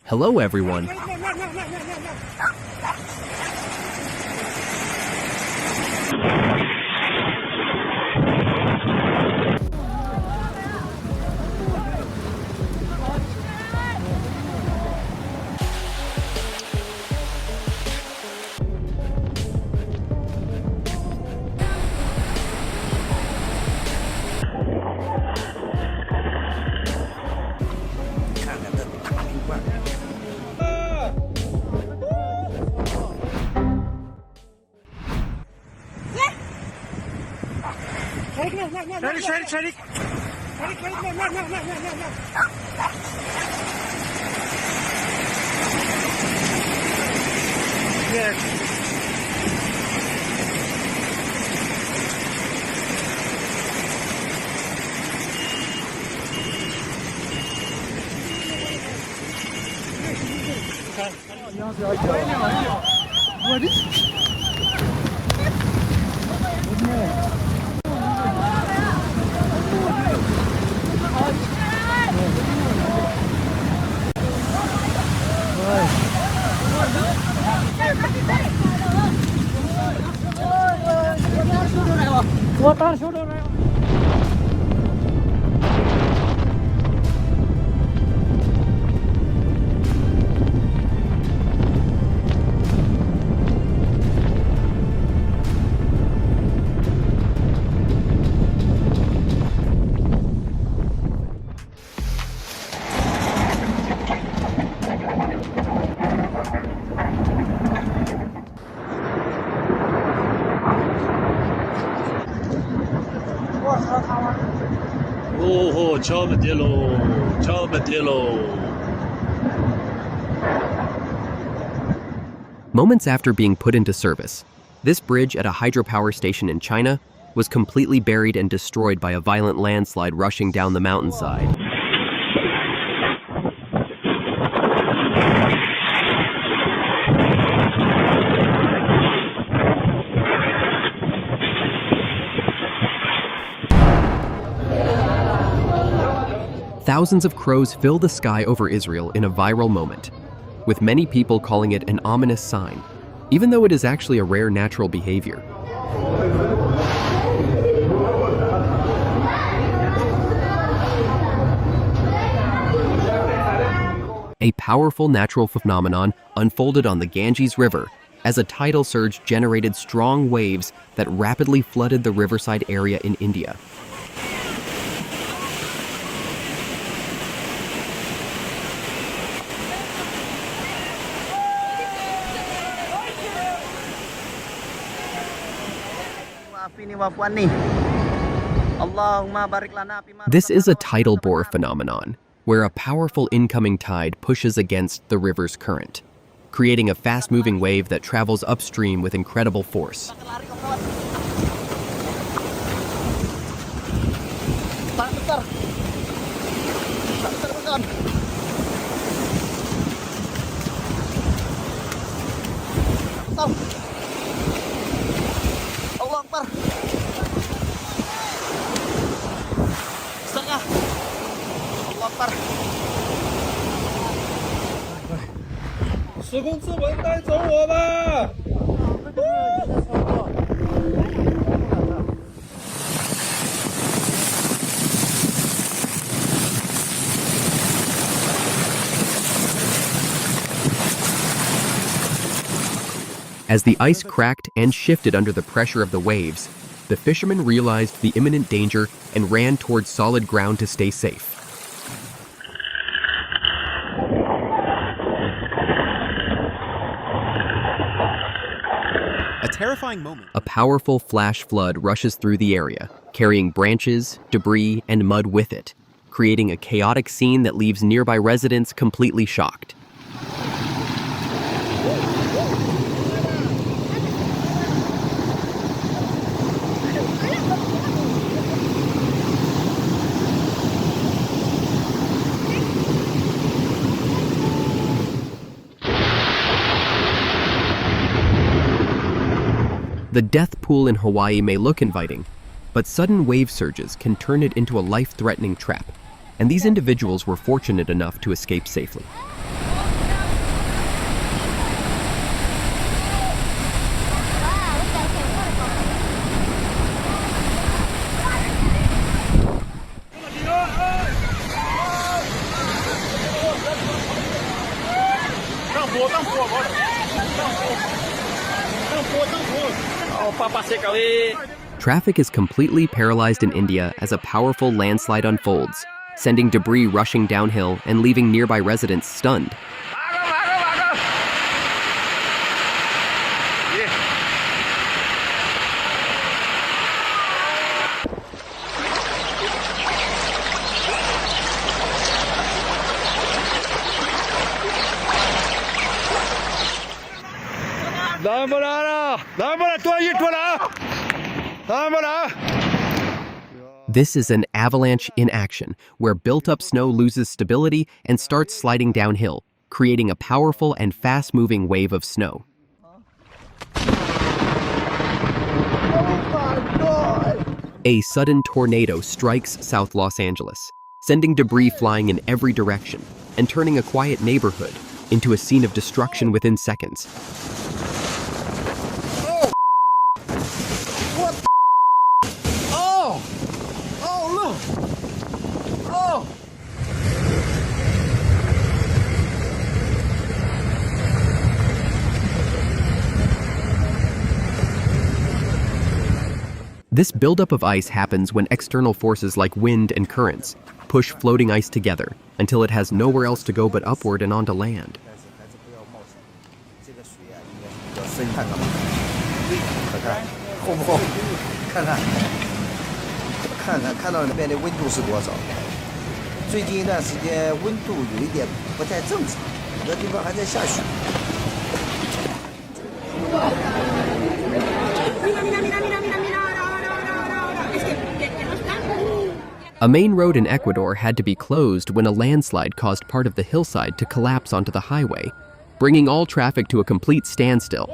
Hello, everyone. Ready. Yes. Oh, Charmadillo. Moments after being put into service, this bridge at a hydropower station in China was completely buried and destroyed by a violent landslide rushing down the mountainside. Thousands of crows fill the sky over Israel in a viral moment, with many people calling it an ominous sign, even though it is actually a rare natural behavior. A powerful natural phenomenon unfolded on the Ganges River as a tidal surge generated strong waves that rapidly flooded the riverside area in India. This is a tidal bore phenomenon, where a powerful incoming tide pushes against the river's current, creating a fast-moving wave that travels upstream with incredible force. As the ice cracked and shifted under the pressure of the waves, the fishermen realized the imminent danger and ran towards solid ground to stay safe. A terrifying moment. A powerful flash flood rushes through the area, carrying branches, debris, and mud with it, creating a chaotic scene that leaves nearby residents completely shocked. The death pool in Hawaii may look inviting, but sudden wave surges can turn it into a life-threatening trap, and these individuals were fortunate enough to escape safely. Traffic is completely paralyzed in India as a powerful landslide unfolds, sending debris rushing downhill and leaving nearby residents stunned. This is an avalanche in action, where built-up snow loses stability and starts sliding downhill, creating a powerful and fast-moving wave of snow. A sudden tornado strikes South Los Angeles, sending debris flying in every direction and turning a quiet neighborhood into a scene of destruction within seconds. This buildup of ice happens when external forces like wind and currents push floating ice together until it has nowhere else to go but upward and onto land. A main road in Ecuador had to be closed when a landslide caused part of the hillside to collapse onto the highway, bringing all traffic to a complete standstill.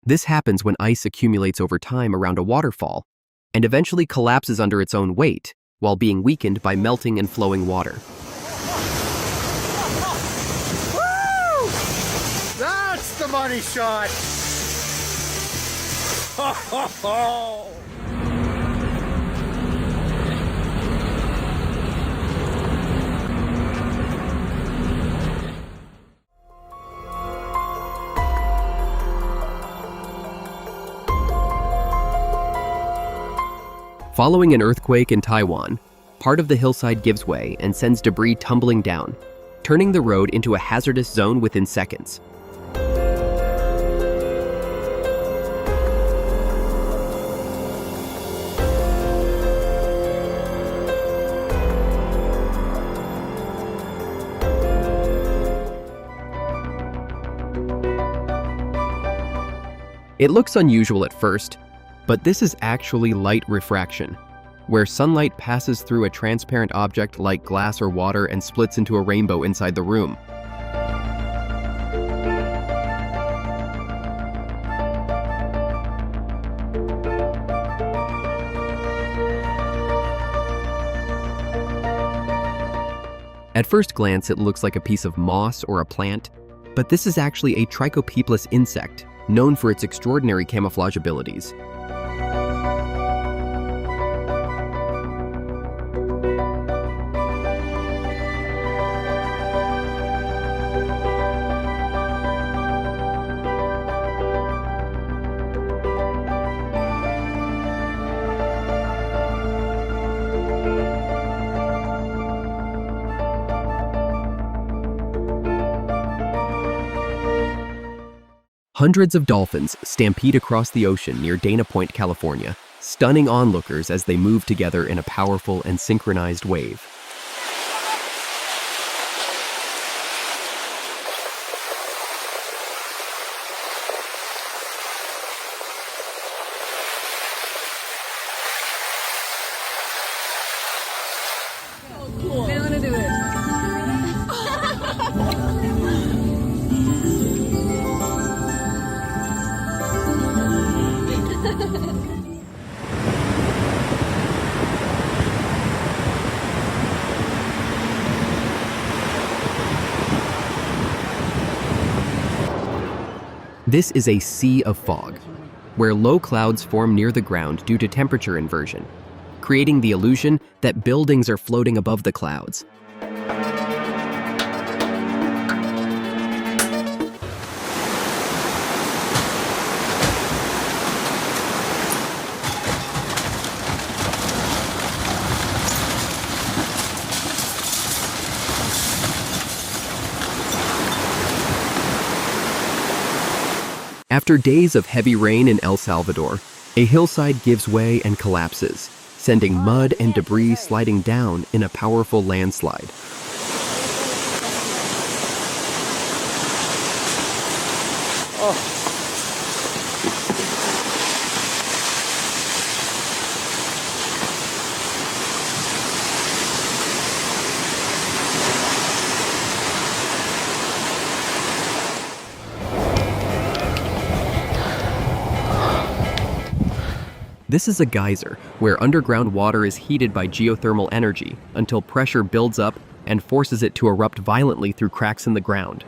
This happens when ice accumulates over time around a waterfall and eventually collapses under its own weight while being weakened by melting and flowing water. Woo! That's the money shot! Ho, ho, ho! Following an earthquake in Taiwan, part of the hillside gives way and sends debris tumbling down, turning the road into a hazardous zone within seconds. It looks unusual at first, but this is actually light refraction, where sunlight passes through a transparent object like glass or water and splits into a rainbow inside the room. At first glance, it looks like a piece of moss or a plant, but this is actually a trichopeplous insect, known for its extraordinary camouflage abilities. Hundreds of dolphins stampede across the ocean near Dana Point, California, stunning onlookers as they move together in a powerful and synchronized wave. They want to do it. This is a sea of fog, where low clouds form near the ground due to temperature inversion, creating the illusion that buildings are floating above the clouds. After days of heavy rain in El Salvador, a hillside gives way and collapses, sending mud and debris sliding down in a powerful landslide. This is a geyser, where underground water is heated by geothermal energy until pressure builds up and forces it to erupt violently through cracks in the ground.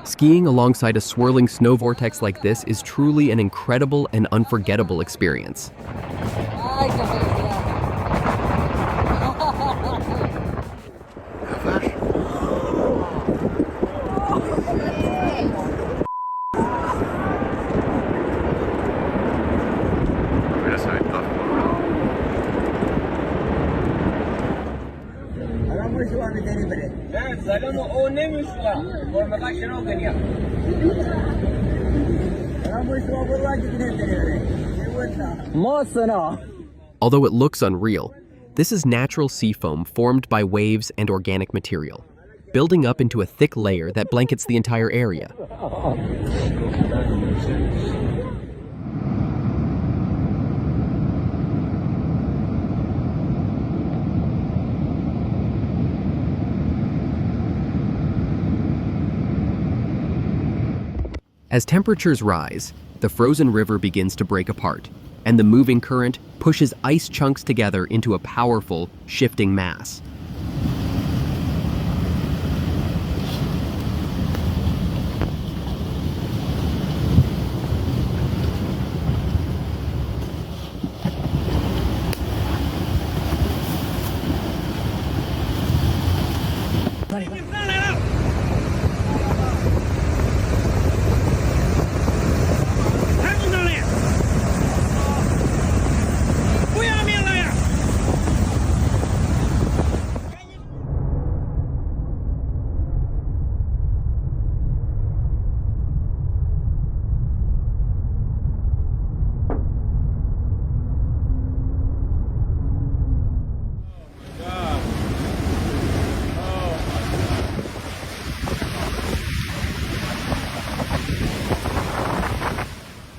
Skiing alongside a swirling snow vortex like this is truly an incredible and unforgettable experience. Although it looks unreal, this is natural sea foam formed by waves and organic material, building up into a thick layer that blankets the entire area. As temperatures rise, the frozen river begins to break apart, and the moving current pushes ice chunks together into a powerful, shifting mass.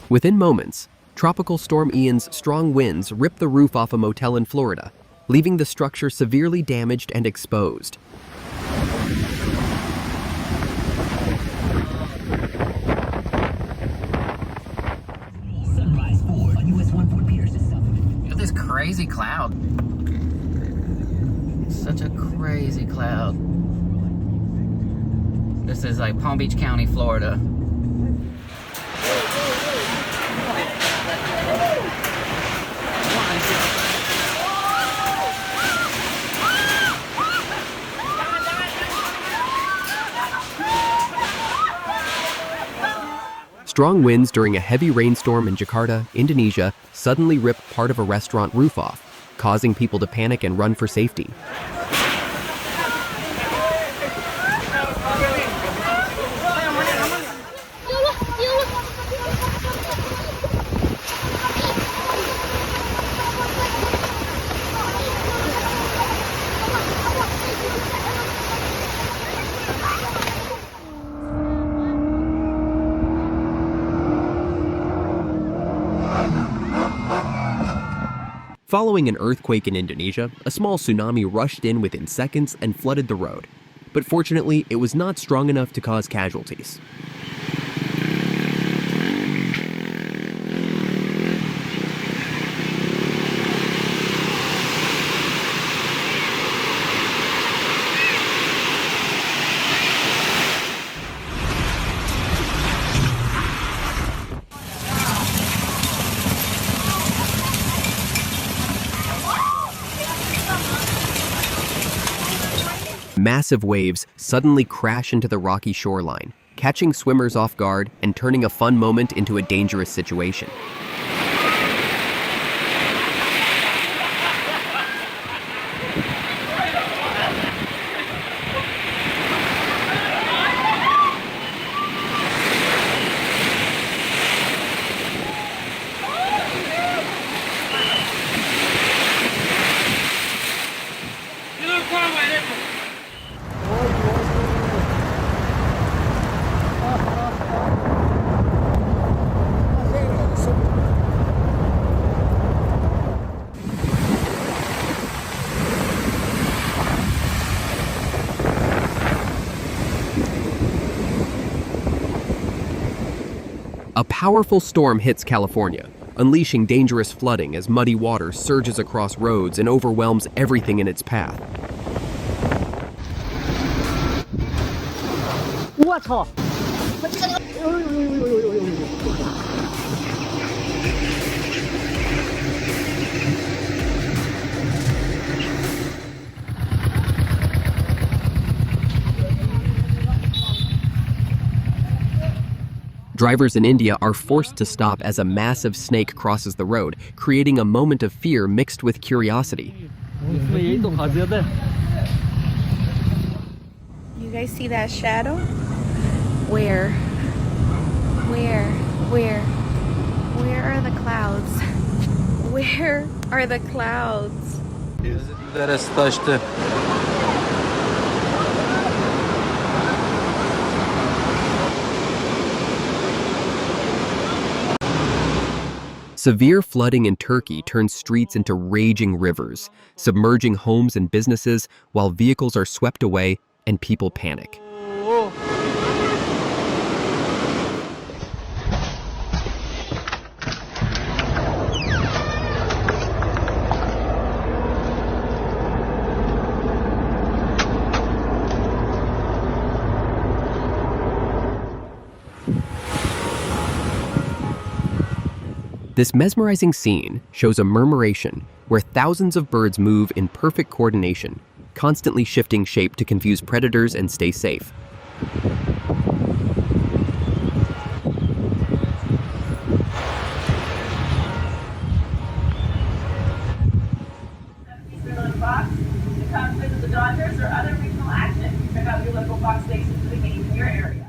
Within moments, Tropical Storm Ian's strong winds rip the roof off a motel in Florida, leaving the structure severely damaged and exposed. Look at this crazy cloud. It's such a crazy cloud. This is like Palm Beach County, Florida. Strong winds during a heavy rainstorm in Jakarta, Indonesia, suddenly rip part of a restaurant roof off, causing people to panic and run for safety. Following an earthquake in Indonesia, a small tsunami rushed in within seconds and flooded the road. But fortunately, it was not strong enough to cause casualties. Massive waves suddenly crash into the rocky shoreline, catching swimmers off guard and turning a fun moment into a dangerous situation. A powerful storm hits California, unleashing dangerous flooding as muddy water surges across roads and overwhelms everything in its path. Drivers in India are forced to stop as a massive snake crosses the road, creating a moment of fear mixed with curiosity. You guys see that shadow? Where? Where are the clouds? Where are the clouds? Severe flooding in Turkey turns streets into raging rivers, submerging homes and businesses while vehicles are swept away and people panic. This mesmerizing scene shows a murmuration where thousands of birds move in perfect coordination, constantly shifting shape to confuse predators and stay safe. To come visit the Dodgers or other regional action, check out your local Fox station for the games in your area.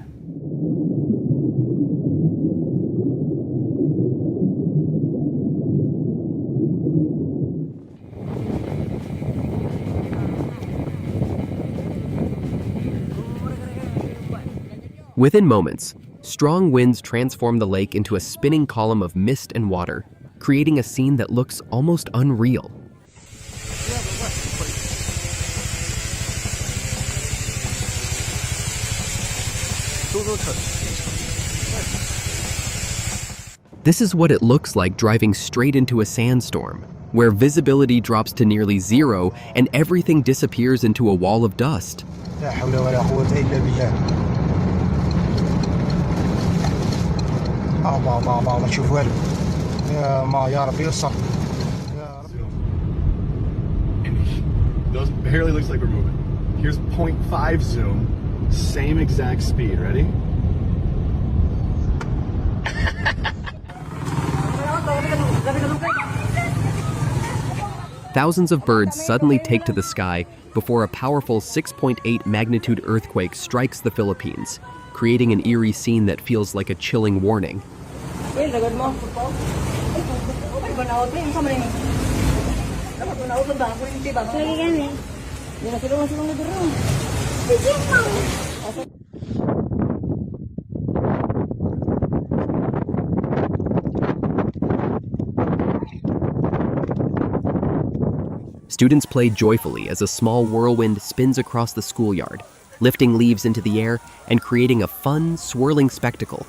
Within moments, strong winds transform the lake into a spinning column of mist and water, creating a scene that looks almost unreal. This is what it looks like driving straight into a sandstorm, where visibility drops to nearly zero and everything disappears into a wall of dust. Those barely looks like we're moving. Here's 0.5 zoom, same exact speed. Ready? Thousands of birds suddenly take to the sky before a powerful 6.8 magnitude earthquake strikes the Philippines, creating an eerie scene that feels like a chilling warning. Students play joyfully as a small whirlwind spins across the schoolyard, lifting leaves into the air and creating a fun, swirling spectacle.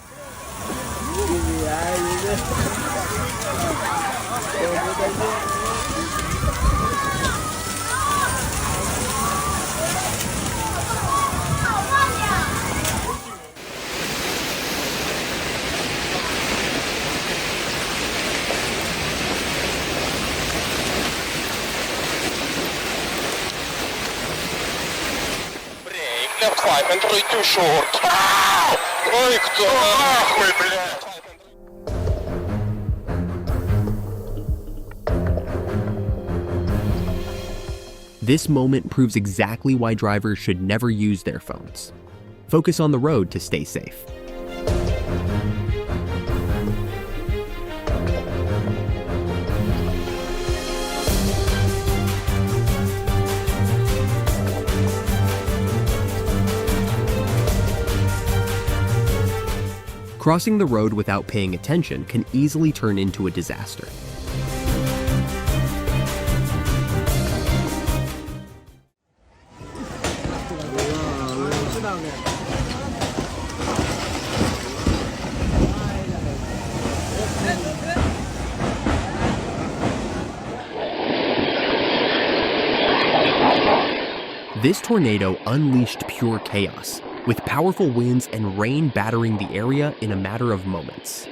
Left 5 and 3 too short. Ой, кто нахуй, блядь! This moment proves exactly why drivers should never use their phones. Focus on the road to stay safe. Crossing the road without paying attention can easily turn into a disaster. This tornado unleashed pure chaos, with powerful winds and rain battering the area in a matter of moments.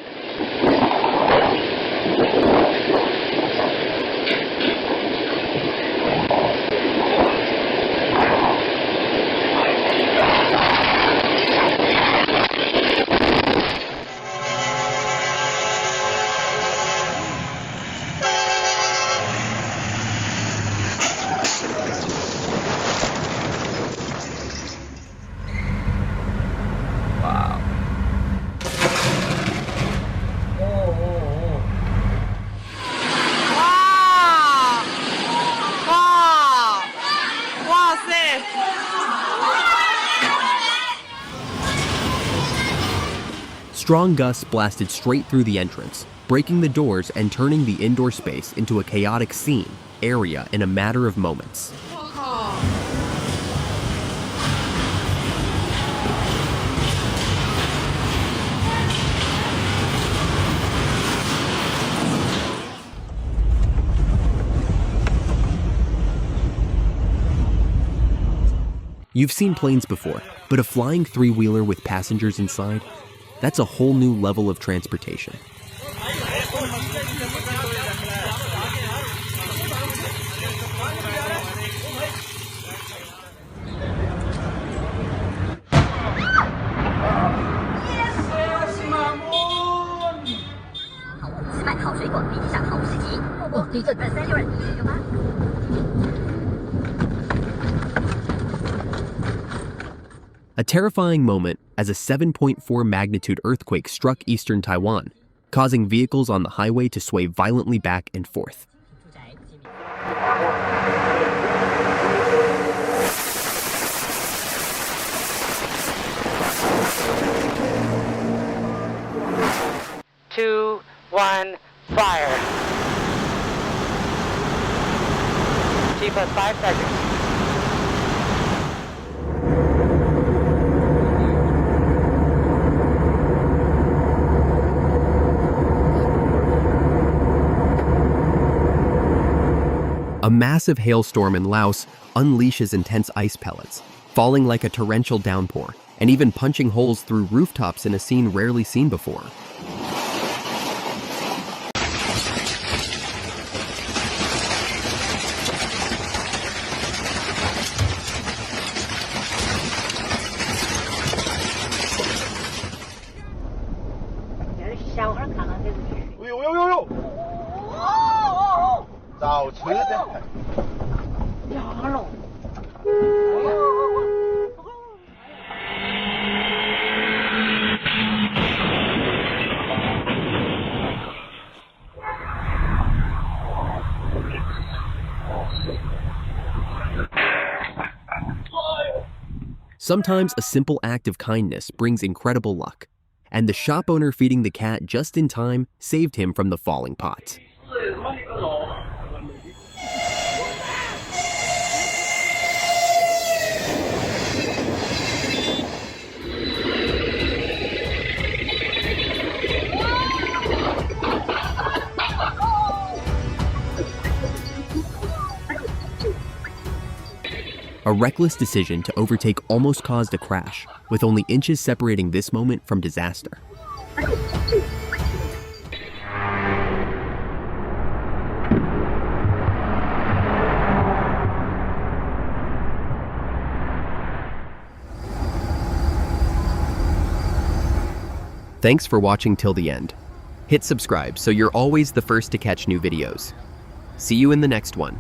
Strong gusts blasted straight through the entrance, breaking the doors and turning the indoor space into a chaotic scene area in a matter of moments. You've seen planes before, but a flying three-wheeler with passengers inside? That's a whole new level of transportation. A terrifying moment as a 7.4 magnitude earthquake struck eastern Taiwan, causing vehicles on the highway to sway violently back and forth. Two, one, fire. Keep us 5 seconds. A massive hailstorm in Laos unleashes intense ice pellets, falling like a torrential downpour, and even punching holes through rooftops in a scene rarely seen before. Sometimes a simple act of kindness brings incredible luck, and the shop owner feeding the cat just in time saved him from the falling pot. A reckless decision to overtake almost caused a crash, with only inches separating this moment from disaster. Thanks for watching till the end. Hit subscribe so you're always the first to catch new videos. See you in the next one.